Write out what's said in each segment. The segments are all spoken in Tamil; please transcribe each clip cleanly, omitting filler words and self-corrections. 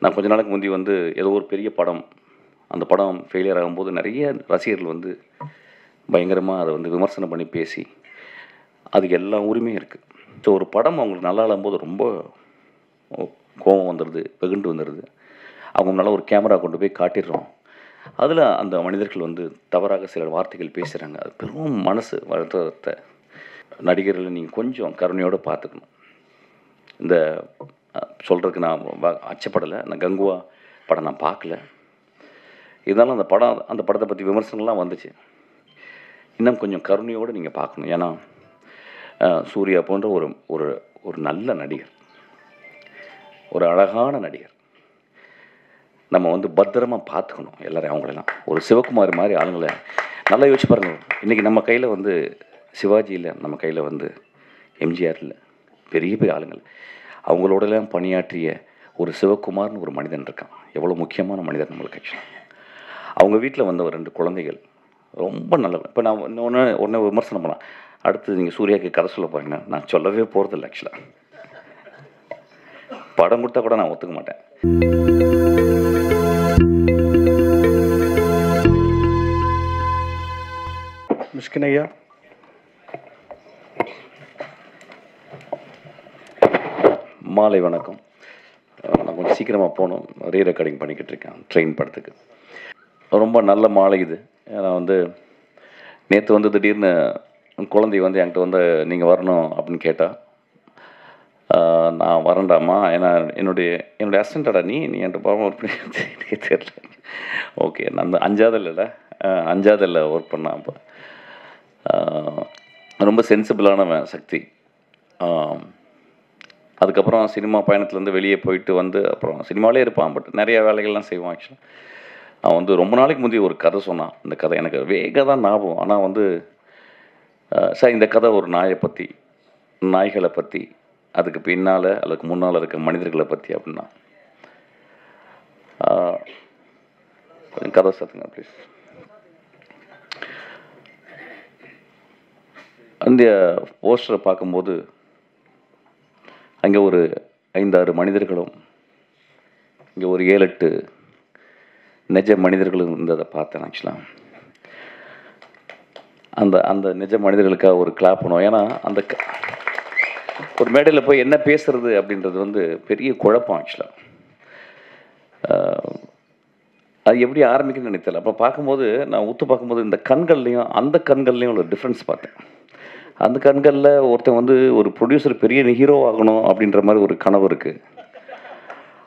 நான் கொஞ்ச நாளைக்கு முந்தி வந்து ஏதோ ஒரு பெரிய படம், அந்த படம் ஃபெயிலியர் ஆகும்போது நிறைய ரசிகர்கள் வந்து பயங்கரமாக அதை வந்து விமர்சனம் பண்ணி பேசி அதுக்கு எல்லா உரிமையும் இருக்குது. ஸோ ஒரு படம் அவங்களுக்கு நல்லா இல்லாம்போது ரொம்ப கோபம் வந்துடுது, வெகுண்டு வந்துடுது. அவங்க முன்னால் ஒரு கேமரா கொண்டு போய் காட்டிடுறோம். அதில் அந்த மனிதர்கள் வந்து தவறாக சில வார்த்தைகள் பேசுகிறாங்க. அது பெரும் மனசு வருத்தத்தை நடிகர்களை நீங்கள் கொஞ்சம் கருணையோடு பார்த்துக்கணும். இந்த சொல்கிறதுக்கு நான் அச்சப்படலை. நான் கங்குவா படம் நான் பார்க்கல. இருந்தாலும் அந்த படத்தை பற்றி விமர்சனங்கள்லாம் வந்துச்சு. இன்னும் கொஞ்சம் கருணையோடு நீங்கள் பார்க்கணும். ஏன்னா சூர்யா போன்ற ஒரு ஒரு ஒரு நல்ல நடிகர், ஒரு அழகான நடிகர். நம்ம வந்து பத்திரமாக பார்த்துக்கணும் எல்லாரையும். அவங்களெல்லாம் ஒரு சிவகுமார் மாதிரி ஆளுங்களை நல்லா யோசிச்சு பாருங்கள். இன்றைக்கி நம்ம கையில் வந்து சிவாஜி இல்லை, நம்ம கையில் வந்து எம்ஜிஆர் இல்லை, பெரிய பெரிய ஆளுங்கள். அவங்களோடலாம் பணியாற்றிய ஒரு சிவகுமார்னு ஒரு மனிதன் இருக்கான். எவ்வளோ முக்கியமான மனிதன் நம்மளுக்கு. ஆக்சுவலாக அவங்க வீட்டில் வந்த ஒரு 2 குழந்தைகள் ரொம்ப நல்லவன். இப்போ நான் ஒன்று விமர்சனம் பண்ணேன். அடுத்து நீங்கள் சூர்யாவுக்கு கதை சொல்ல போகிறீங்கன்னா நான் சொல்லவே போகிறதில்ல. ஆக்சுவலாக படம் கொடுத்தா கூட நான் ஒத்துக்க மாட்டேன். மிஷ்கின் ஐயா, மாலை வணக்கம். நான் கொஞ்சம் சீக்கிரமாக போகணும். ரீ ரெக்கார்டிங் பண்ணிக்கிட்டு இருக்கேன் ட்ரெயின் படத்துக்கு. ரொம்ப நல்ல மாலை இது. ஏன்னா வந்து நேற்று வந்து திடீர்னு குழந்தை வந்து என்கிட்ட வந்து நீங்கள் வரணும் அப்படின்னு கேட்டால் நான் வரண்டாமா, ஏன்னா என்னுடைய அசிஸ்டண்டடா நீ என்கிட்ட போக தெரியல. ஓகே, நான் அந்த 5ஆவதில் ஒர்க் பண்ணேன். அப்போ ரொம்ப சென்சிபிளானவன் சக்தி. அதுக்கப்புறம் சினிமா பயணத்துலேருந்து வெளியே போயிட்டு வந்து அப்புறம் சினிமாவிலே இருப்பான். பட் நிறைய வேலைகள்லாம் செய்வான். ஆக்சுவலாக அவன் வந்து ரொம்ப நாளைக்கு முந்தைய ஒரு கதை சொன்னான். இந்த கதை எனக்கு வேக தான் ஞாபகம். ஆனால் வந்து சார் இந்த கதை ஒரு நாயை பற்றி, நாய்களை பற்றி, அதுக்கு பின்னால் அதுக்கு முன்னால் இருக்க மனிதர்களை பற்றி அப்படின்னா கொஞ்சம் கதை சாத்துங்க ப்ளீஸ். அந்த போஸ்டரை பார்க்கும்போது அங்கே ஒரு 5-6 மனிதர்களும் இங்கே ஒரு 7-8 நிஜ மனிதர்களும் இருந்ததை பார்த்தேன். ஆக்சுவலாக அந்த நிஜ மனிதர்களுக்காக ஒரு கிளாப் பண்ணுவோம். ஏன்னா அந்த ஒரு மேடையில் போய் என்ன பேசுறது அப்படின்றது வந்து பெரிய குழப்பம். ஆக்சுவலாக அது எப்படி ஆரம்பிக்கணும்னு நினைத்தல. அப்போ பார்க்கும்போது நான் உத்து பார்க்கும்போது இந்த கண்கள்லையும் அந்த கண்கள்லையும் ஒரு டிஃப்ரென்ஸ் பார்த்தேன். அந்த கண்களில் ஒருத்தன் வந்து ஒரு ப்ரொடியூசர் பெரிய ஹீரோ ஆகணும் அப்படின்ற மாதிரி ஒரு கனவு இருக்குது.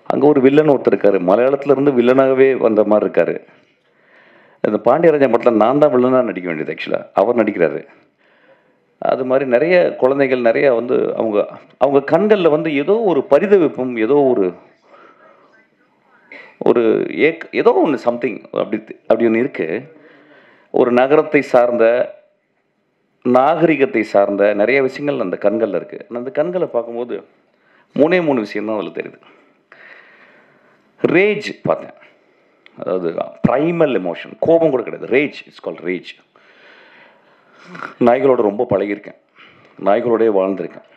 அங்கே ஒரு வில்லன் ஒருத்தர் இருக்கார், மலையாளத்துலேருந்து வில்லனாகவே வந்த மாதிரி இருக்கார். இந்த பாண்டியராஜன் படத்தில் நான் தான் வில்லனாக நடிக்க வேண்டியது. ஆக்சுவலாக அவர் நடிக்கிறாரு. அது மாதிரி நிறைய குழந்தைகள் நிறைய வந்து அவங்க கண்களில் வந்து ஏதோ ஒரு பரிதவிப்பும், ஏதோ ஒரு ஏதோ ஒன்று சம்திங் அப்படி ஒன்று இருக்குது. ஒரு நகரத்தை சார்ந்த, நாகரிகத்தை சார்ந்த நிறைய விஷயங்கள் அந்த கண்களில் இருக்குது. அந்த கண்களை பார்க்கும்போது 3 விஷயம் தான் அதில் தெரியுது. ரேஜ் பார்த்தேன், அதாவது ப்ரைமல் எமோஷன், கோபம் கூட கிடையாது, ரேஜ். It's called rage. நாய்களோட ரொம்ப பழகியிருக்கேன், நாய்களோடய வாழ்ந்திருக்கேன்.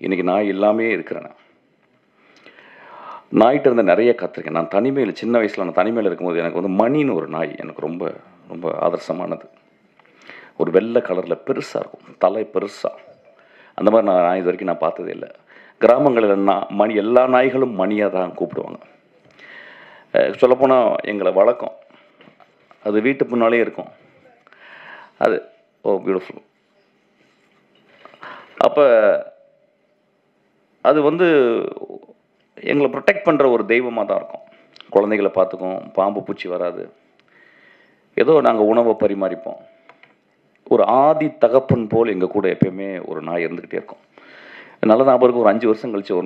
இன்றைக்கி நாய் எல்லாமே இருக்கிறேன். நாய்கிட்ட இருந்து நிறைய கற்றுருக்கேன். நான் தனிமையில் சின்ன வயசில் நான் தனிமையில் இருக்கும்போது எனக்கு வந்து மணின்னு ஒரு நாய் எனக்கு ரொம்ப ரொம்ப ஆதர்சமானது. ஒரு வெள்ளை கலரில் பெருசாக இருக்கும், தலை பெருசாக. அந்த மாதிரி நான் இது வரைக்கும் நான் பார்த்ததே இல்லை. கிராமங்களில் மணி, எல்லா நாய்களும் மணியாக தான் கூப்பிடுவாங்க. சொல்லப்போனால் எங்களை வழக்கம், அது வீட்டு முன்னாலே இருக்கும். அது பியூட்டிஃபுல். அப்போ அது வந்து எங்களை ப்ரொடெக்ட் பண்ணுற ஒரு தெய்வமாக தான் இருக்கும். குழந்தைகளை பார்த்துக்கும், பாம்பு பூச்சி வராது, ஏதோ நாங்கள் உணவை பரிமாறிப்போம். ஒரு ஆதி தகப்பன் போல் எங்கள் கூட எப்பயுமே ஒரு நாய் இருந்துக்கிட்டே இருக்கும். நல்ல ஞாபகம், ஒரு 5 வருஷம் கழிச்சு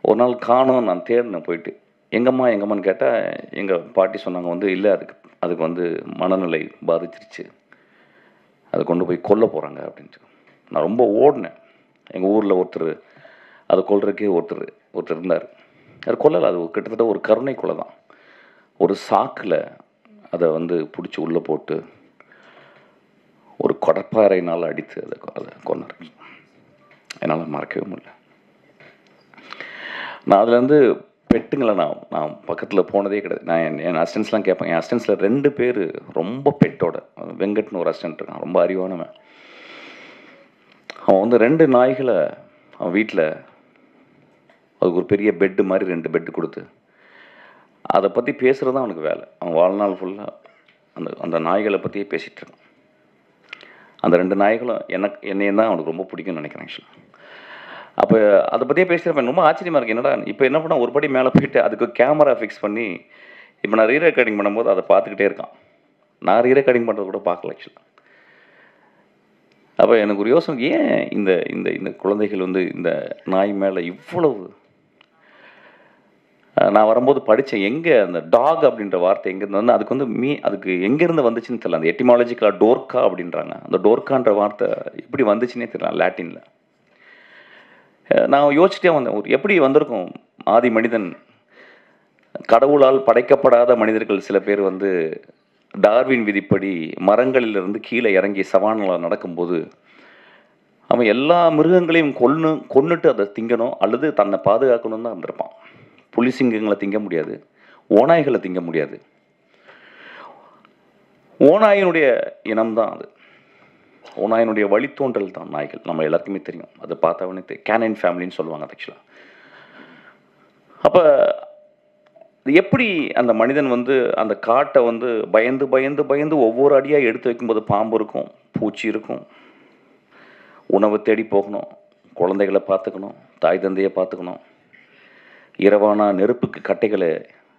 ஒரு நாள் காணோம். நான் தேடினேன் போயிட்டு, எங்கம்மான்னு கேட்டால் எங்கள் பாட்டி சொன்னாங்க வந்து இல்லை, அதுக்கு வந்து மனநிலை பாதிச்சிருச்சு, அதை கொண்டு போய் கொல்ல போகிறாங்க அப்படின்ட்டு. நான் ரொம்ப ஓடினேன். எங்கள் ஊரில் ஒருத்தர் அதை கொல்றதுக்கே ஒருத்தர் இருந்தார். அது கொல்லலை, அது கிட்டத்தட்ட ஒரு கருணை கொலை தான். ஒரு சாக்கில் அதை வந்து பிடிச்சி உள்ளே போட்டு ஒரு கொடப்பாறையினால் அடித்து அதை கொன்னார். என்னால் மறக்கவே முடியல. நான் அதுலேருந்து பெட்டுங்களை நான் நான் பக்கத்தில் போனதே கிடையாது. நான் என் அசிஸ்டன்ஸ்லாம் கேட்பேன். என் அசிஸ்டன்ஸில் 2 பேர் ரொம்ப பெட்டோட. வெங்கட்னு ஒரு அசிஸ்டன்ட் இருக்கான், ரொம்ப அறிவானவன். அவன் வந்து 2 நாய்களை அவன் வீட்டில் அதுக்கு ஒரு பெரிய பெட்டு மாதிரி 2 பெட்டு கொடுத்து அதை பற்றி பேசுகிறது தான் அவனுக்கு வேலை. அவன் வாழ்நாள் ஃபுல்லாக அந்த அந்த நாய்களை பற்றியே பேசிகிட்டு இருக்கான். அந்த 2 நாய்களும் என்னையும் தான் அவனுக்கு ரொம்ப பிடிக்கும்னு நினைக்கிறேன் ஆக்சுவலாக. அப்போ அதை பற்றியே பேசியிருப்பேன். ரொம்ப ஆச்சரியமாக இருக்குது. என்னடா இப்போ என்ன பண்ணால் ஒரு படி மேலே போயிட்டு அதுக்கு கேமரா ஃபிக்ஸ் பண்ணி இப்போ நான் ரீரெக்கார்டிங் பண்ணும்போது அதை பார்த்துக்கிட்டே இருக்கான். நான் ரீரெக்கார்டிங் பண்ணுறது கூட பார்க்கல ஆக்சுவலாக. அப்போ எனக்கு ஒரு யோசனை, ஏன் இந்த இந்த இந்த குழந்தைகள் வந்து இந்த நாய் மேலே இவ்வளவு. நான் வரும்போது படித்தேன், எங்கே அந்த டாக் அப்படின்ற வார்த்தை எங்கேருந்து வந்து அதுக்கு வந்து அதுக்கு எங்கேருந்து வந்துச்சுன்னு தெரியல. அந்த எட்டிமாலஜிக்கலாக டோர்க்கா அப்படின்றாங்க. அந்த டோர்க்கான்ற வார்த்தை எப்படி வந்துச்சுன்னே தெரியல லாட்டினில். நான் யோசிச்சிட்டே வந்தேன், ஒரு எப்படி வந்திருக்கும் ஆதி மனிதன். கடவுளால் படைக்கப்படாத மனிதர்கள் சில பேர் வந்து டார்வின் விதிப்படி மரங்களிலிருந்து கீழே இறங்கி சவானில் நடக்கும்போது அவன் எல்லா மிருகங்களையும் கொன்னுட்டு அதை திங்கணும் அல்லது தன்னை பாதுகாக்கணும்னு தான் இருந்திருப்பான். புலிசிங்கங்களை திங்க முடியாது, ஓநாய்களை திங்க முடியாது. ஓநாயினுடைய இனம்தான் அது. ஓநாயினுடைய வழித்தோன்றல் தான் நாய்கள். நம்ம எல்லாருக்குமே தெரியும், அதை பார்த்தவனே கேனைன் ஃபேமிலின்னு சொல்லுவாங்க ஆக்சுவலாக. அப்போ எப்படி அந்த மனிதன் வந்து அந்த காட்டை வந்து பயந்து பயந்து பயந்து ஒவ்வொரு அடியாக எடுத்து வைக்கும்போது பாம்பு இருக்கும், பூச்சி இருக்கும், உணவு தேடி போகணும், குழந்தைகளை பார்த்துக்கணும், தாய் தந்தையை பார்த்துக்கணும், இரவானா நெருப்புக்கு கட்டைகளை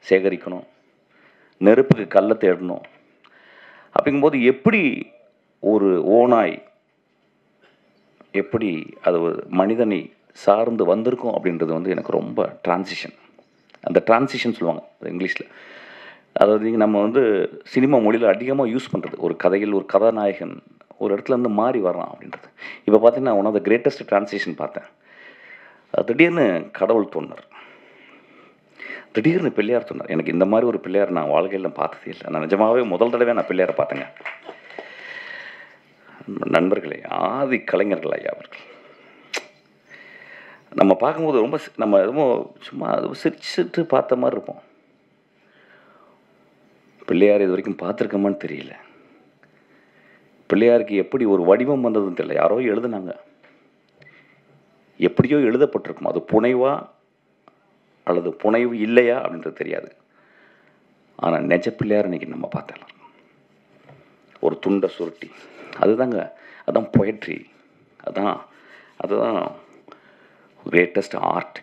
சேகரிக்கணும், நெருப்புக்கு கல்லை தேடணும். அப்படிங்கும்போது எப்படி ஒரு ஓநாய் எப்படி அது மனிதனை சார்ந்து வந்திருக்கும் அப்படின்றது வந்து எனக்கு ரொம்ப டிரான்சிஷன். அந்த டிரான்சிஷன் சொல்லுவாங்க இங்கிலீஷில். அதாவது நம்ம வந்து சினிமா மொழியில் அதிகமாக யூஸ் பண்ணுறது, ஒரு கதையில் ஒரு கதாநாயகன் ஒரு இடத்துல இருந்து மாறி வரான் அப்படின்றது. இப்போ பார்த்தீங்கன்னா one of the greatest transition பார்த்தேன். திடீர்னு கடவுள் தோன்றார், திடீர்னு பிள்ளையார் தோன்றார். எனக்கு இந்த மாதிரி ஒரு பிள்ளையார் நான் வாழ்க்கையில் பார்த்ததே இல்லை. நான் நிஜமாகவே முதல் தடவை நான் பிள்ளையாரை பார்த்தேங்க. நண்பர்களே, ஆதி கலைஞர்கள் ஐயா அவர்கள் நம்ம பார்க்கும்போது ரொம்ப நம்ம எதுவும் சும்மா சிரிச்சுட்டு பார்த்த மாதிரி இருப்போம். பிள்ளையார் இது வரைக்கும் பார்த்துருக்கோமான்னு தெரியல. பிள்ளையாருக்கு எப்படி ஒரு வடிவம் வந்ததுன்னு தெரியல. யாரோ எழுதுனாங்க, எப்படியோ எழுதப்பட்டிருக்கும். அது புனைவா அல்லது புனைவு இல்லையா அப்படின்றது தெரியாது. ஆனால் நெஜ பிள்ளையார் இன்னைக்கு நம்ம பார்த்தலாம். ஒரு துண்டை சுருட்டி, அதுதாங்க, அதுதான் பொயட்ரி, அதுதான் greatest art.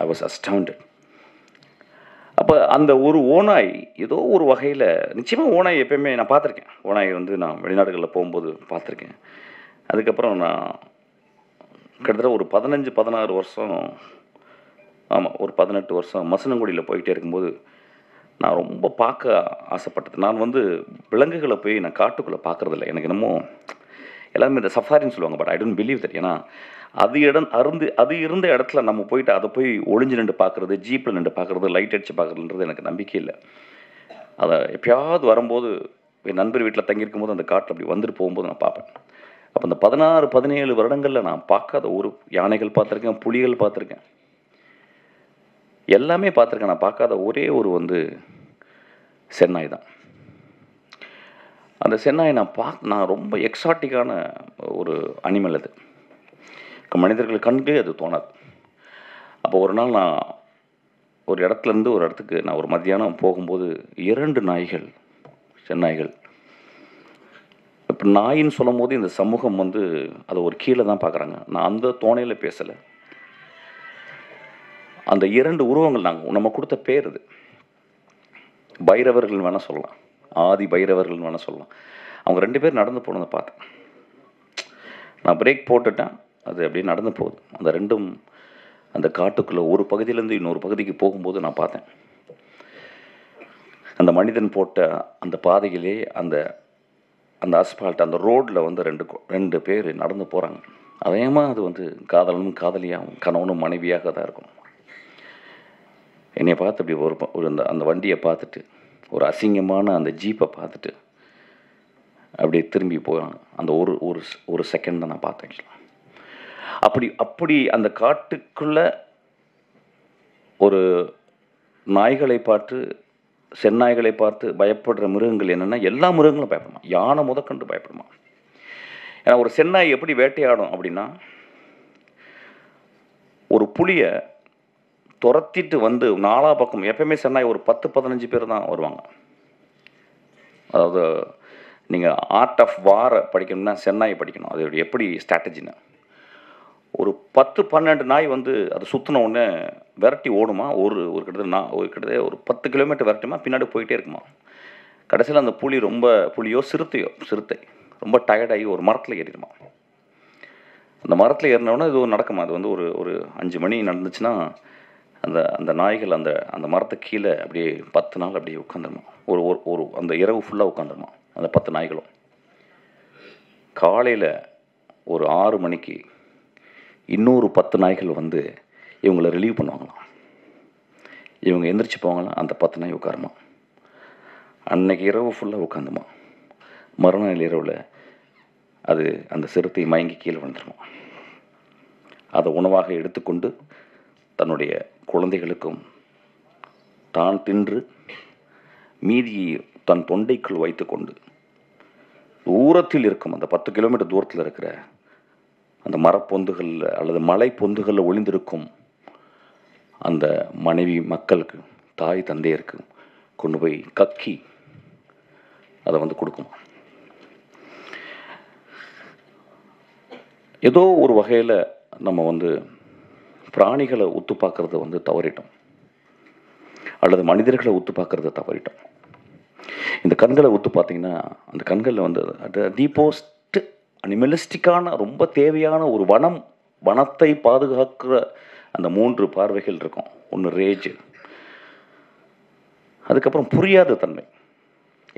I was astounded. அப்போ அந்த ஒரு ஓநாய் ஏதோ ஒரு வகையில், நிச்சயமாக ஓநாய் எப்பயுமே நான் பார்த்துருக்கேன். ஓநாய் வந்து நான் வெளிநாடுகளில் போகும்போது பார்த்துருக்கேன். அதுக்கப்புறம் நான் கிட்டத்தட்ட ஒரு 15-16 வருஷம், ஆமாம் ஒரு 18 வருஷம் மசனங்குடியில் போய்கிட்டே இருக்கும்போது நான் ரொம்ப பார்க்க ஆசைப்பட்டது. நான் வந்து விலங்குகளை போய் நான் காட்டுக்குள்ளே பார்க்குறதில்ல. எனக்கு என்னமோ எல்லாருமே இந்த சஃபாரின்னு சொல்லுவாங்க, but I don't believe that. ஏன்னா அது இருந்த இடத்துல நம்ம போயிட்டு அதை போய் ஒளிஞ்சு நின்று பார்க்குறது, ஜீப்பில் நின்று பார்க்குறது, லைட் அடித்து பார்க்குறதுன்றது எனக்கு நம்பிக்கை இல்லை. அதை எப்பயாவது வரும்போது என் நண்பர் வீட்டில் தங்கியிருக்கும் போது அந்த காட்டில் அப்படி வந்துட்டு போகும்போது நான் பார்ப்பேன். அப்போ இந்த 16-17 வருடங்களில் நான் பார்க்காத ஒரு யானைகள் பார்த்துருக்கேன், புலிகள் பார்த்துருக்கேன், எல்லாமே பார்த்துருக்கேன். நான் பார்க்காத ஒரே ஒரு வந்து சென்னாய் தான். அந்த சென்னாய் நான் ரொம்ப எக்ஸாட்டிக்கான ஒரு அனிமல். அது மனிதர்கள் கண்ணுக்கு அது தோணாது. அப்போ ஒரு நாள் நான் ஒரு இடத்துலேருந்து ஒரு இடத்துக்கு நான் ஒரு மத்தியானம் போகும்போது 2 நாய்கள், சென்னாய்கள். இப்போ நாயின்னு சொல்லும் போது இந்த சமூகம் வந்து அதை ஒரு கீழே தான் பார்க்குறாங்க. நான் அந்த தோணையில் பேசலை. அந்த 2 உருவங்கள் நம்ம கொடுத்த பேர் அது. பைரவர்கள் வேணால் சொல்லலாம், ஆதி பைரவர்கள் வேணால் சொல்லலாம். அவங்க 2 பேர் நடந்து போனதை பார்த்தேன். நான் பிரேக் போட்டுட்டேன், அது அப்படியே நடந்து போகுது. அந்த 2ம் அந்த காட்டுக்குள்ளே ஒரு பகுதியிலேருந்து இன்னொரு பகுதிக்கு போகும்போது நான் பார்த்தேன். அந்த மனிதன் போட்ட அந்த பாதையிலே அந்த அந்த அஸ்பால்ட், அந்த ரோட்டில் வந்து 2 பேர் நடந்து போகிறாங்க. அதேமாக அது வந்து காதலனும் காதலியாகவும் கணவனும் மனைவியாக தான் இருக்கும். என்னை பார்த்து அப்படி ஒரு அந்த வண்டியை பார்த்துட்டு, ஒரு அசிங்கமான அந்த ஜீப்பை பார்த்துட்டு அப்படியே திரும்பி போகிறாங்க. அந்த ஒரு செகண்ட் தான் நான் பார்த்தேன். அப்படி அந்த காட்டுக்குள்ளே நாய்களை பார்த்து, செந்நாய்களை பார்த்து பயப்படுற மிருகங்கள் என்னென்னா, எல்லா மிருகங்களும் பயப்படுமா. யானை முதற்கொண்டு பயப்படுமா. ஏன்னா ஒரு செந்நாய் எப்படி வேட்டையாடும் அப்படின்னா, ஒரு புலிய துரத்திட்டு வந்து நாலா பக்கம் எப்பயுமே செந்நாய் ஒரு 10-15 பேர் தான் வருவாங்க. அதாவது நீங்கள் ஆர்ட் ஆஃப் வாரை படிக்கணும்னா செந்நாய் படிக்கணும். அது எப்படி ஸ்ட்ராட்டஜின்னு. ஒரு 10-12 நாய் வந்து அது சுற்றின உடனே விரட்டி ஓடுமா. ஒரு கிட்டத்தட்ட ஒரு 10 கிலோமீட்டர் விரட்டுமா, பின்னாடி போயிட்டே இருக்குமா. கடைசியில் அந்த புலியோ சிறுத்தை ரொம்ப டயர்டாகி ஒரு மரத்தில் ஏறிடுமா. அந்த மரத்தில் ஏறினோடனே இது நடக்குமா. அது வந்து ஒரு 5 மணி நடந்துச்சுன்னா அந்த நாய்கள் அந்த மரத்தை கீழே அப்படியே 10 நாள் அப்படியே உட்காந்துருமா. ஒரு அந்த இரவு ஃபுல்லாக உட்காந்துருமா அந்த 10 நாய்களும். காலையில் ஒரு 6 மணிக்கு இன்னொரு 10 நாய்கள் வந்து இவங்களை ரிலீவ் பண்ணுவாங்களாம். இவங்க எந்திரிச்சு போவாங்களாம். அந்த 10 நாய் உட்காருமா. அன்னைக்கு இரவு ஃபுல்லாக உட்காந்துமா. மறுநாள் இரவில் அது அந்த சிறுத்தை மயங்கி கீழே வந்துடுமா. அதை உணவாக எடுத்துக்கொண்டு தன்னுடைய குழந்தைகளுக்கும் தான் தின்று மீதியை தன் தொண்டைக்குள் வைத்துக்கொண்டு தூரத்தில் இருக்கும் அந்த 10 கிலோமீட்டர் தூரத்தில் இருக்கிற அந்த மரப்பொந்துகளில் அல்லது மலை பொந்துகளில் ஒளிந்திருக்கும் அந்த மனைவி மக்களுக்கு, தாய் தந்தையருக்கு கொண்டு போய் கக்கி அதை வந்து கொடுக்குமா. ஏதோ ஒரு வகையில் நம்ம வந்து பிராணிகளை உத்து பார்க்கறத வந்து தவறிட்டோம், அல்லது மனிதர்களை உத்து பார்க்கறத தவறிட்டோம். இந்த கண்களை உத்து பார்த்தீங்கன்னா அந்த கண்களில் வந்து தி போஸ்ட் அனிமலிஸ்டிக்கான ரொம்ப தேவையான ஒரு வனத்தை பாதுகாக்கிற அந்த 3 பார்வைகள் இருக்கும். ஒன்று ரேஜ், அதுக்கப்புறம் புரியாத தன்மை.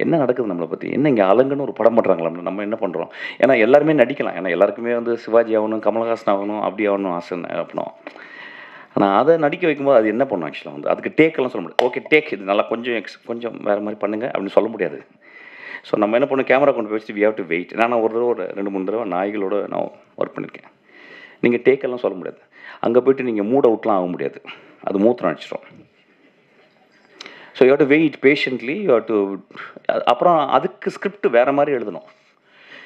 என்ன நடக்குது நம்மளை பற்றி, என்ன இங்கே அலங்குன்னு ஒரு படம் பண்ணுறாங்களா, நம்ம என்ன பண்ணுறோம். ஏன்னா எல்லாருமே நடிக்கலாம். ஏன்னா எல்லாருக்குமே வந்து சிவாஜி ஆகணும், கமல்ஹாசன் ஆகணும், அப்படி ஆகணும் ஆசை அப்படின்னா. ஆனால் அதை நடிக்க வைக்கும்போது அது என்ன பண்ணும் ஆக்சுவலாக வந்து அதுக்கு டேக்கெல்லாம் சொல்ல முடியாது. ஓகே டேக் இது நல்லா கொஞ்சம் வேறு மாதிரி பண்ணுங்கள் அப்படின்னு சொல்ல முடியாது. ஸோ நம்ம என்ன பண்ணணும், கேமரா கொண்டு போய் வச்சுட்டு வி ஹேவ் டு வெயிட். நான் ஒரு 2-3 தடவை நாய்களோட நான் ஒர்க் பண்ணியிருக்கேன். நீங்கள் டேக்கெல்லாம் சொல்ல முடியாது. அங்கே போய்ட்டு நீங்கள் மூட் அவுட்லாம் ஆக முடியாது, அது மூத்திரம் அடிச்சிடும். So you have to wait patiently, you have to. அப்புறம் அதுக்கு ஸ்கிரிப்ட் வேறு மாதிரி எழுதணும்.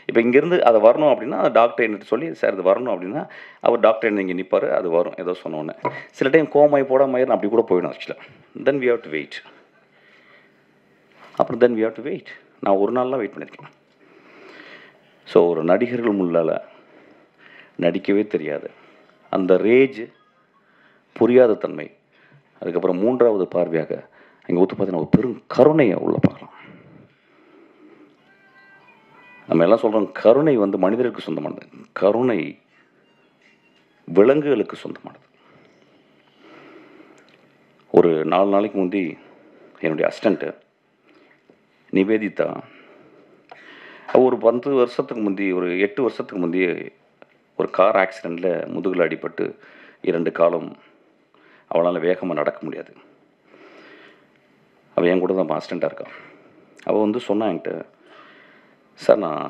இப்போ இங்கேருந்து அதை வரணும் அப்படின்னா டாக்டர் என்ன சொல்லி சார் இது வரணும் அப்படின்னா அவர் டாக்டர் என்ன இங்கே நிற்பார், அது வரும் ஏதோ சொன்னோன்னே. சில டைம் கோமாய் போடாமல் அப்படி கூட போயிடும் ஆக்சுவலாக. Then we have to wait. அப்புறம் then we have to wait. நான் ஒரு நாள்லாம் வெயிட் பண்ணியிருக்கேன். ஸோ ஒரு நடிகர்கள் முன்னால் நடிக்கவே தெரியாது அந்த ரேஜ், புரியாத தன்மை, அதுக்கப்புறம் 3வது பார்வையாக அங்கே ஊற்று பார்த்தீங்கன்னா ஒரு பெரும் கருணையை உள்ள பார்க்கலாம். நம்ம எல்லாம் சொல்கிறோம் கருணை வந்து மனிதருக்கு சொந்தமானது, கருணை விலங்குகளுக்கு சொந்தமானது. ஒரு 4 நாளைக்கு முந்தி என்னுடைய அசிஸ்டண்ட்டு நிவேதிதா ஒரு 10 வருஷத்துக்கு முந்தி, ஒரு 8 வருஷத்துக்கு முந்தி ஒரு கார் ஆக்சிடெண்ட்டில் முதுகில் அடிபட்டு 2 காலம் அவளால் வேகமாக நடக்க முடியாது. அவள் என் கூட தான் அசிஸ்டண்ட்டாக இருக்காள். அவள் வந்து சொன்னா என்கிட்ட, சார் நான்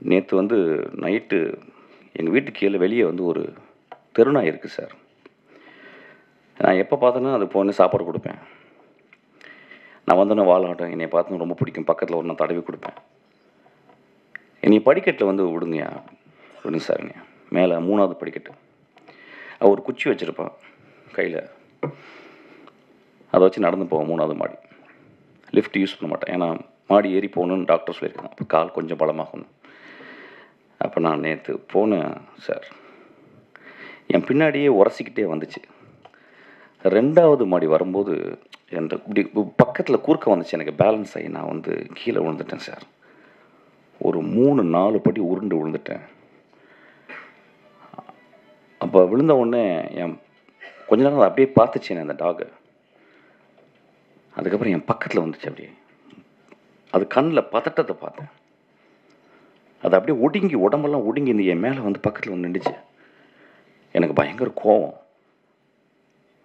நேற்று வந்து நைட்டு எங்கள் வீட்டுக்கு கீழே வெளியே வந்து ஒரு தெருநாய் இருக்குது சார். நான் எப்போ பார்த்தேன்னா அது போன சாப்பாடு கொடுப்பேன். நான் வந்தோன்னே வாழாட்டம், என்னை பார்த்தோன்னு ரொம்ப பிடிக்கும், பக்கத்தில் ஒரு நான் தடவி கொடுப்பேன். என்னை படிக்கட்டில் வந்து விடுங்க சார்ங்க. மேலே 3வது படிக்கட்டு. அவள் ஒரு குச்சி வச்சுருப்பான் கையில், அதை வச்சு நடந்து போவோம் 3வது மாடி. லிஃப்ட் யூஸ் பண்ண மாட்டேன், ஏன்னா மாடி ஏறி போகணுன்னு டாக்டர் சொல்லியிருக்காங்க, அப்போ கால் கொஞ்சம் பலமாகணும். அப்போ நான் நேற்று போனேன் சார், என் பின்னாடியே உரசிக்கிட்டே வந்துச்சு. 2வது மாடி வரும்போது என் இப்படி பக்கத்தில் குறுக்க வந்துச்சு, எனக்கு பேலன்ஸ் ஆகி நான் வந்து கீழே விழுந்துட்டேன் சார். ஒரு 3-4 படி உருண்டு விழுந்துட்டேன். அப்போ விழுந்த உடனே கொஞ்ச நேரம் அப்படியே பார்த்துச்சேன் அந்த டாகை. அதுக்கப்புறம் என் பக்கத்தில் வந்துச்சு. அப்படியே அது கண்ணில் பதட்டத்தை பார்த்தேன். அது அப்படியே ஒடுங்கி, உடம்பெல்லாம் ஒடுங்கி இந்த என் மேலே வந்து பக்கத்தில் வந்து நின்றுச்சு. எனக்கு பயங்கர கோவம்.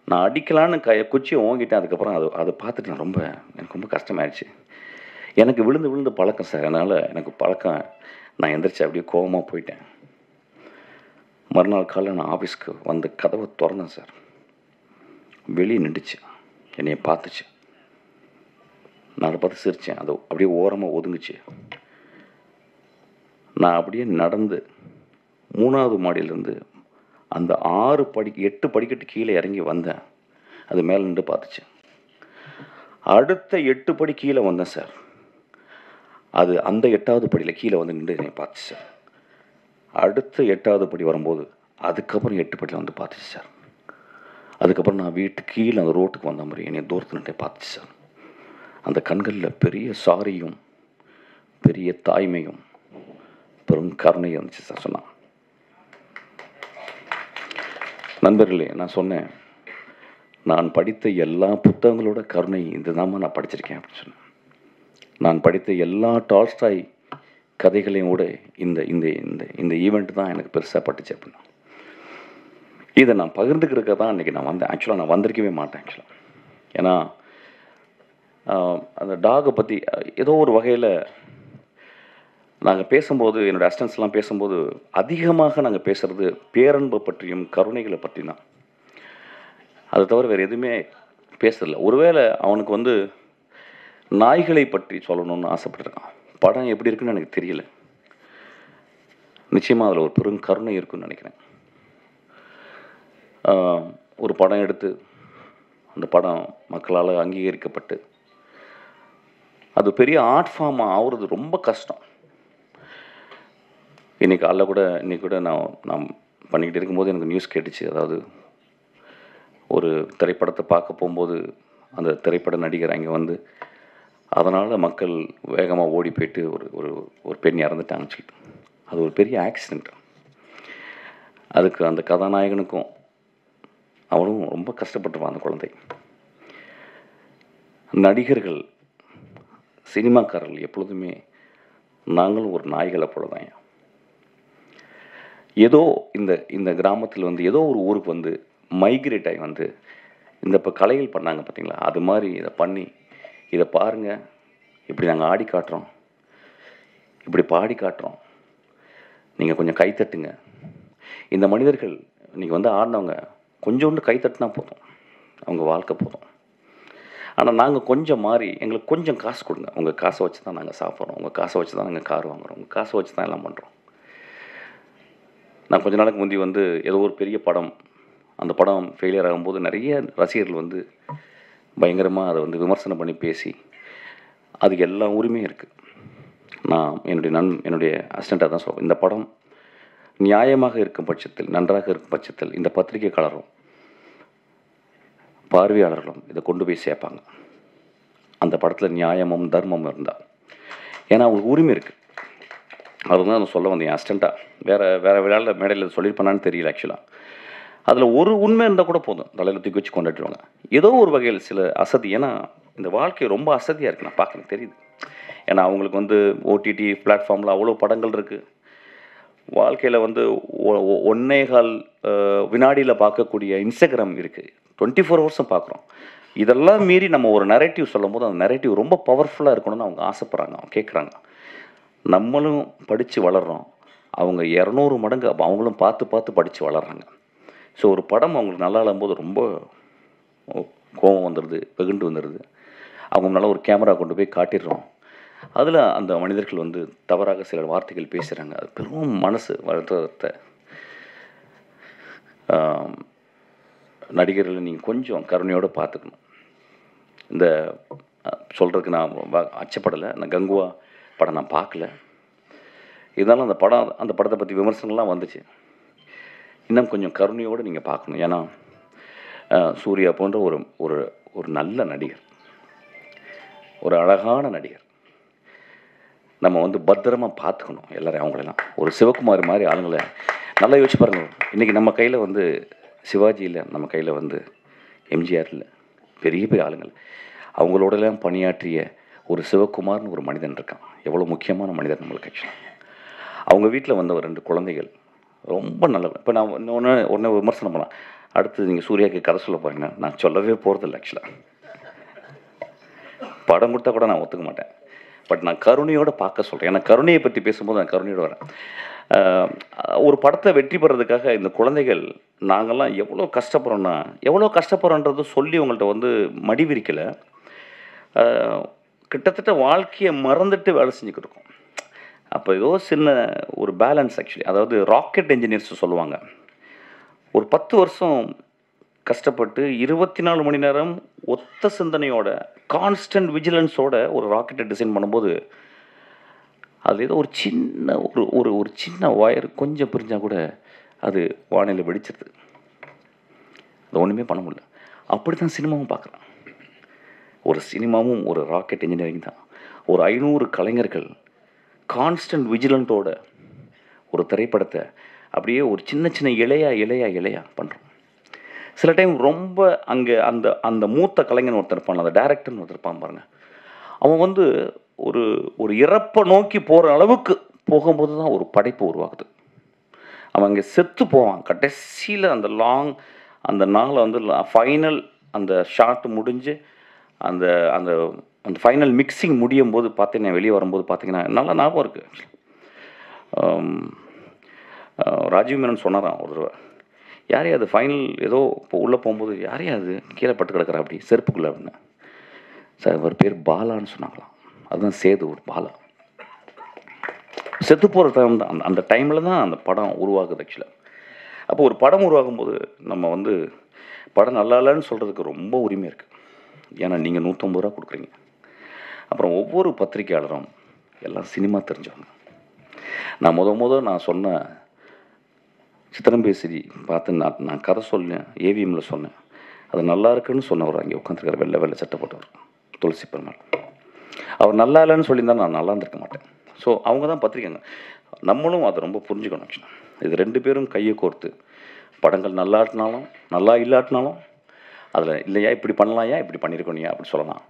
நான் அடிக்கலான்னு குச்சியை ஓங்கிட்டேன். அதுக்கப்புறம் அதை பார்த்துட்டு எனக்கு ரொம்ப கஷ்டமாயிடுச்சு. எனக்கு விழுந்து பழக்கம் சார், அதனால் எனக்கு பழக்கம். நான் எந்திரிச்சு அப்படியே கோவமாக போயிட்டேன். மறுநாள் காலையில் நான் ஆஃபீஸ்க்கு வந்து கதவை திறந்தேன் சார். வெளியே நின்றுச்சு, என்னைய பார்த்துச்சு. நான் அதை பார்த்து சிரித்தேன். அது அப்படியே ஓரமாக ஒதுங்குச்சு. நான் அப்படியே நடந்து 3வது மாடியிலேருந்து அந்த 8 படிக்கட்டு கீழே இறங்கி வந்தேன். அது மேலே நின்று பார்த்துச்சு. அடுத்த 8 படி கீழே வந்தேன் சார். அது அந்த 8வது படியில் கீழே வந்து நின்று என்னை பார்த்துச்சு சார். அடுத்த 8வது படி வரும்போது அதுக்கப்புறம் 8 படியில் வந்து பார்த்துச்சு சார். அதுக்கப்புறம் நான் வீட்டுக்கு கீழே அந்த ரோட்டுக்கு வந்த மாதிரி என்னை தூரத்தில் நின்று பார்த்துச்சு சார். அந்த கண்களில் பெரிய சாரியும் பெரிய தாய்மையும் பெரும் கருணையும் இருந்துச்சு சார். சொன்னான், நண்பர்களே, நான் சொன்னேன், நான் படித்த எல்லா புத்தகங்களோட கருணை இதுதாம்மா நான் படிச்சிருக்கேன் அப்படின்னு சொன்னேன். நான் படித்த எல்லா டால்ஸ்டாய் கதைகளையும் கூட இந்த இந்த இந்த இந்த ஈவெண்ட் தான் எனக்கு பெருசாக பட்டுச்சு அப்படின்னா. இதை நான் பகிர்ந்துக்கிறதுக்கு தான் இன்றைக்கி நான் வந்தேன். ஆக்சுவலாக நான் வந்திருக்கவே மாட்டேன் ஆக்சுவலாக. ஏன்னா அந்த டாகை பற்றி ஏதோ ஒரு வகையில் நாங்கள் பேசும்போது, என்னோடய அசிஸ்டன்ஸ்லாம் பேசும்போது அதிகமாக நாங்கள் பேசுகிறது பேரன்பை பற்றியும் கருணைகளை பற்றி தான். அதை தவிர வேறு எதுவுமே பேசுறதில்ல. ஒருவேளை அவனுக்கு வந்து நாய்களை பற்றி சொல்லணும்னு ஆசைப்பட்டிருக்கான். படம் எப்படி இருக்குன்னு எனக்கு தெரியல. நிச்சயமாக அதில் ஒரு பெரும் கருணை இருக்குன்னு நினைக்கிறேன். ஒரு படம் எடுத்து அந்த படம் மக்களால் அங்கீகரிக்கப்பட்டு அது பெரிய ஆர்ட் ஃபார்மாக ஆகுறது ரொம்ப கஷ்டம். இன்னைக்கு கூட நான் பண்ணிக்கிட்டு இருக்கும்போது எனக்கு நியூஸ் கேட்டுச்சு. அதாவது ஒரு திரைப்படத்தை பார்க்க போகும்போது அந்த திரைப்பட நடிகர் அங்கே வந்து அதனால் மக்கள் வேகமாக ஓடி போயிட்டு ஒரு பெண் இறந்துட்டாங்கன்னு சொல்லிட்டு, அது ஒரு பெரிய ஆக்சிடெண்ட். அதுக்கு அந்த கதாநாயகனுக்கும் அவனும் ரொம்ப கஷ்டப்பட்டுருவான் அந்த குழந்தை. நடிகர்கள், சினிமாக்காரர்கள் எப்பொழுதுமே நாங்களும் ஒரு நாய்களை போல தான். ஏதோ இந்த கிராமத்தில் வந்து ஏதோ ஒரு ஊருக்கு வந்து மைக்ரேட் ஆகி வந்து இப்போ கலைகள் பண்ணாங்க பார்த்தீங்களா, அது மாதிரி இதை பண்ணி, இதை பாருங்கள், இப்படி நாங்கள் ஆடி காட்டுறோம், இப்படி பாடி காட்டுறோம், நீங்கள் கொஞ்சம் கைத்தட்டுங்க. இந்த மனிதர்கள் நீங்கள் வந்து ஆடினவங்க கொஞ்சோண்டு கைத்தட்டினா போதும், அவங்க வாழ்க்கை போதும். ஆனால் நாங்கள் கொஞ்சம் மாறி எங்களுக்கு கொஞ்சம் காசு கொடுங்க, உங்கள் காசை வச்சு தான் நாங்கள் சாப்பிட்றோம், உங்கள் காசை வச்சு தான் நாங்கள் கார் வாங்குகிறோம், உங்கள் காசை வச்சு தான் எல்லாம் பண்ணுறோம். நான் கொஞ்ச நாளைக்கு முந்தி வந்து ஏதோ ஒரு பெரிய படம், அந்த படம் ஃபெயிலியர் ஆகும்போது நிறைய ரசிகர்கள் வந்து பயங்கரமாக அதை வந்து விமர்சனம் பண்ணி பேசி, அதுக்கு எல்லா உரிமையும் இருக்குது. நான் என்னுடைய அசிஸ்டண்ட்டாக தான் சொல்லுவேன், இந்த படம் நியாயமாக இருக்கும் பட்சத்தில், நன்றாக இருக்கும் பட்சத்தில் இந்த பத்திரிகைக்காரரும் பார்வையாளர்களும் இதை கொண்டு போய் சேர்ப்பாங்க. அந்த படத்தில் நியாயமும் தர்மமும் இருந்தால், ஏன்னா அவங்களுக்கு உரிமை இருக்குது. அதுதான் நான் சொல்ல வந்தேன். என் அசிஸ்டண்ட்டாக வேறு விளையாட மேடையில் சொல்லியிருப்பானான்னு தெரியல. ஆக்சுவலாக அதில் ஒரு உண்மை இருந்தால் கூட போதும், தலையில் தூக்கி வச்சு கொண்டாடுவாங்க. ஏதோ ஒரு வகையில் சில அசதி, ஏன்னா இந்த வாழ்க்கை ரொம்ப அசதியாக இருக்குது, நான் பார்க்குறேன், தெரியுது. ஏன்னா அவங்களுக்கு வந்து ஓடிடி பிளாட்ஃபார்மில் அவ்வளோ படங்கள் இருக்குது. வாழ்க்கையில் வந்து 1.25 வினாடியில் பார்க்கக்கூடிய இன்ஸ்டாகிராம் இருக்குது, 24 ஹவர்ஸும் பார்க்குறோம். இதெல்லாம் மீறி நம்ம ஒரு நரேட்டிவ் சொல்லும் போது அந்த நரேட்டிவ் ரொம்ப பவர்ஃபுல்லாக இருக்கணும்னு அவங்க ஆசைப்பட்றாங்க, அவங்க கேட்குறாங்க. நம்மளும் படித்து வளர்கிறோம், அவங்க 200 மடங்கு அவங்களும் பார்த்து படித்து வளர்கிறாங்க. ஸோ ஒரு படம் அவங்களுக்கு நல்லா இல்லாம்போது ரொம்ப கோபம் வந்துடுது, வெகுண்டு வந்துடுது. அவங்க முன்னால் ஒரு கேமரா கொண்டு போய் காட்டிடுறோம், அதில் அந்த மனிதர்கள் வந்து தவறாக சில வார்த்தைகள் பேசுகிறாங்க. அது பெரும் மனசு வருத்தத்தை. நடிகர்களை நீங்கள் கொஞ்சம் கருணையோடு பார்த்துக்கணும். இந்த சொல்கிறதுக்கு நான் அச்சப்படலை. நான் கங்குவா படம் நான் பார்க்கல, இருந்தாலும் அந்த படத்தை பற்றி விமர்சனங்கள்லாம் வந்துச்சு. இன்னும் கொஞ்சம் கருணையோடு நீங்கள் பார்க்கணும். ஏன்னா சூர்யா போன்ற ஒரு நல்ல நடிகர், ஒரு அழகான நடிகர், நம்ம வந்து பத்திரமாக பார்த்துக்கணும் எல்லாரையும். அவங்களெல்லாம் ஒரு சிவகுமார் மாதிரி ஆளுங்களை நல்லா யோசிச்சு பாருங்கள். இன்றைக்கி நம்ம கையில் வந்து சிவாஜி இல்லை, நம்ம கையில் வந்து எம்ஜிஆர் இல்லை, பெரிய பெரிய ஆளுங்கள். அவங்களோடலாம் பணியாற்றிய ஒரு சிவகுமார்னு ஒரு மனிதன் இருக்கான். எவ்வளோ முக்கியமான மனிதன் நம்மளுக்கு. ஆக்சுவலாக அவங்க வீட்டில் வந்த ஒரு 2 குழந்தைகள் ரொம்ப நல்லவன். இப்போ நான் உடனே விமர்சனம் பண்ணலாம், அடுத்து நீங்கள் சூர்யாவுக்கு கதை சொல்ல போகிறீங்கன்னா நான் சொல்லவே போகிறதில்ல. ஆக்சுவலாக படம் கொடுத்தா கூட நான் ஒத்துக்க மாட்டேன். பட் நான் கருணையோடு பார்க்க சொல்கிறேன். ஏன்னா கருணையை பற்றி பேசும்போது நான் கருணையோடு வரேன். ஒரு படத்தை வெற்றி பெறதுக்காக இந்த குழந்தைகள் நாங்கள்லாம் எவ்வளோ கஷ்டப்படுறோன்னா, எவ்வளோ கஷ்டப்படுறோன்றது சொல்லி உங்கள்கிட்ட வந்து மடி விரிக்கலை. கிட்டத்தட்ட வாழ்க்கையை மறந்துட்டு வேலை செஞ்சுக்கிட்டு இருக்கோம். அப்போ ஏதோ சின்ன ஒரு பேலன்ஸ் ஆக்சுவலி. அதாவது ராக்கெட் என்ஜினியர்ஸ் சொல்லுவாங்க. ஒரு 10 வருஷம் கஷ்டப்பட்டு 24 மணி நேரம் ஒத்த சிந்தனையோட, கான்ஸ்டன்ட் விஜிலன்ஸோட ஒரு ராக்கெட்டை டிசைன் பண்ணும்போது, அது ஏதோ ஒரு சின்ன ஒரு ஒரு ஒரு சின்ன ஒயர் கொஞ்சம் பிரிஞ்சால் கூட அது வானிலை வெடிச்சிருது. அது ஒன்றுமே பண்ண முடியல. அப்படி தான் சினிமாவும் பார்க்குறேன். ஒரு சினிமாவும் ஒரு ராக்கெட் இன்ஜினியரிங் தான். ஒரு 500 கலைஞர்கள் கான்ஸ்டன்ட் விஜிலண்ட்டோட ஒரு திரைப்படத்தை அப்படியே ஒரு சின்ன சின்ன இலையா பண்ணுறோம். சில டைம் ரொம்ப அங்கே அந்த அந்த மூத்த கலைஞன் ஒருத்தர் இருப்பான், அந்த டைரக்டர்னு ஒருத்தர் இருப்பான் பாருங்க. அவன் வந்து ஒரு ஒரு இறப்பை நோக்கி போகிற அளவுக்கு போகும்போது தான் ஒரு படைப்பு உருவாகுது. அவன் அங்கே செத்து போவான். கடைசியில் அந்த நாளை வந்து ஃபைனல் அந்த ஷாட் முடிஞ்சு அந்த அந்த அந்த ஃபைனல் மிக்சிங் முடியும் போது பார்த்தீங்கன்னா, வெளியே வரும்போது பார்த்தீங்கன்னா நல்லா ஞாபகம் இருக்குது. ராஜீவ் மேனன் சொன்னாராம் ஒரு தடவை, யாரையா அது ஃபைனல் ஏதோ இப்போ உள்ளே போகும்போது யாரையா அது கீழே பட்டு கிடக்குறா அப்படி செருப்புக்குள்ளே அப்படின்னு. சார் அவர் பேர் பாலான்னு சொன்னாங்களாம். அதுதான் சேது ஒரு பாலா. செத்து போகிற டைம் தான் அந்த டைமில் தான் அந்த படம் உருவாகுது ஆக்சுவலாக. அப்போ ஒரு படம் உருவாகும்போது நம்ம வந்து படம் நல்லா இல்லைன்னு சொல்கிறதுக்கு ரொம்ப உரிமை இருக்குது. ஏன்னா நீங்கள் 150 ரூபா கொடுக்குறீங்க. அப்புறம் ஒவ்வொரு பத்திரிக்கையாளரும் எல்லாம் சினிமா தெரிஞ்சவங்க. நான் சொன்ன சித்திரம்பேசி பார்த்து நான் கதை சொன்னேன், ஏவிஎம்மில் சொன்னேன். அது நல்லா இருக்குன்னு சொன்னவர் அங்கே உட்காந்துருக்கார், வெள்ளை சட்டை போட்டவர், துளசி பெருமாள். அவர் நல்லா இல்லைன்னு சொல்லியிருந்தா நான் நல்லா இருந்திருக்க மாட்டேன். ஸோ அவங்க தான் பத்திரிக்கைங்க. நம்மளும் அதை ரொம்ப புரிஞ்சுக்கணும் ஆக்சுவலாக. இது 2 பேரும் கையை கோர்த்து படங்கள் நல்லா இல்லாட்டினாலும் அதில் இல்லையா இப்படி பண்ணலாம்யா இப்படி பண்ணியிருக்கணுயா அப்படி சொல்லலாம்.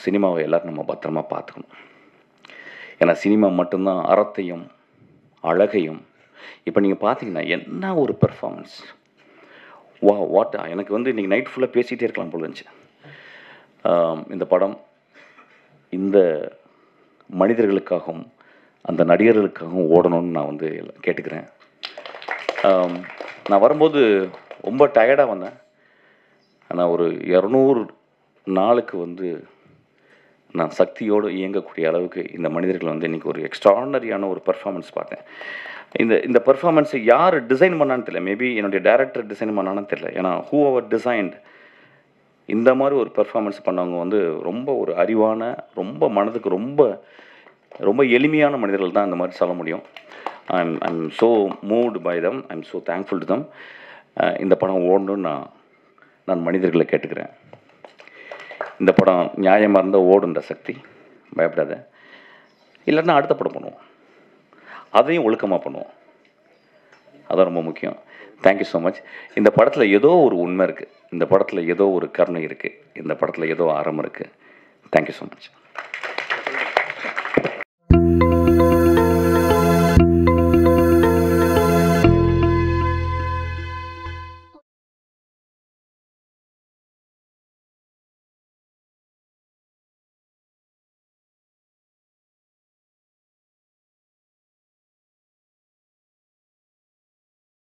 சினிமாவை எல்லோரும் நம்ம பத்திரமா பார்த்துக்கணும். ஏன்னா சினிமா மட்டும்தான் அறத்தையும் அழகையும். இப்போ நீங்கள் பார்த்தீங்கன்னா என்ன ஒரு பெர்ஃபார்மன்ஸ், வாட் எனக்கு வந்து இன்றைக்கி நைட் ஃபுல்லாக பேசிகிட்டே இருக்கலாம் போல இருந்துச்சு. இந்த படம் இந்த மனிதர்களுக்காகவும் அந்த நடிகர்களுக்காகவும் ஓடணும்னு நான் வந்து கேட்டுக்கிறேன். நான் வரும்போது ரொம்ப டயர்டாக வந்தேன். ஆனால் ஒரு 200 நாளுக்கு வந்து நான் சக்தியோடு இயங்கக்கூடிய அளவுக்கு இந்த மனிதர்கள் வந்து இன்றைக்கி ஒரு எக்ஸ்ட்ரானரியான ஒரு பெர்ஃபார்மன்ஸ் பார்த்தேன். இந்த பெர்ஃபார்மன்ஸை யார் டிசைன் பண்ணான்னு தெரியல. மேபி என்னுடைய டைரக்டர் டிசைன் பண்ணான்னு தெரியல. ஏன்னா ஹூ அவர் டிசைன்ட் இந்த மாதிரி ஒரு பெர்ஃபார்மன்ஸ் பண்ணவங்க வந்து ரொம்ப ஒரு அறிவான, ரொம்ப மனதுக்கு ரொம்ப ரொம்ப எளிமையான மனிதர்கள் தான் இந்த மாதிரி சொல்ல முடியும். I'm so moved by them, I'm so thankful to them. இந்த படம் ஓடணுன்னு நான் மனிதர்களை கேட்டுக்கிறேன். இந்த படம் நியாயமாக இருந்தால் ஓடுன்ற சக்தி, பயப்படாத. இல்லைன்னா அடுத்த படம் பண்ணுவோம், அதையும் ஒழுக்கமாக பண்ணுவோம். அதான் ரொம்ப முக்கியம். Thank you so much. இந்த படத்தில் ஏதோ ஒரு உண்மை இருக்குது, இந்த படத்தில் ஏதோ ஒரு கருணை இருக்குது, இந்த படத்தில் ஏதோ அறம் இருக்குது. Thank you so much.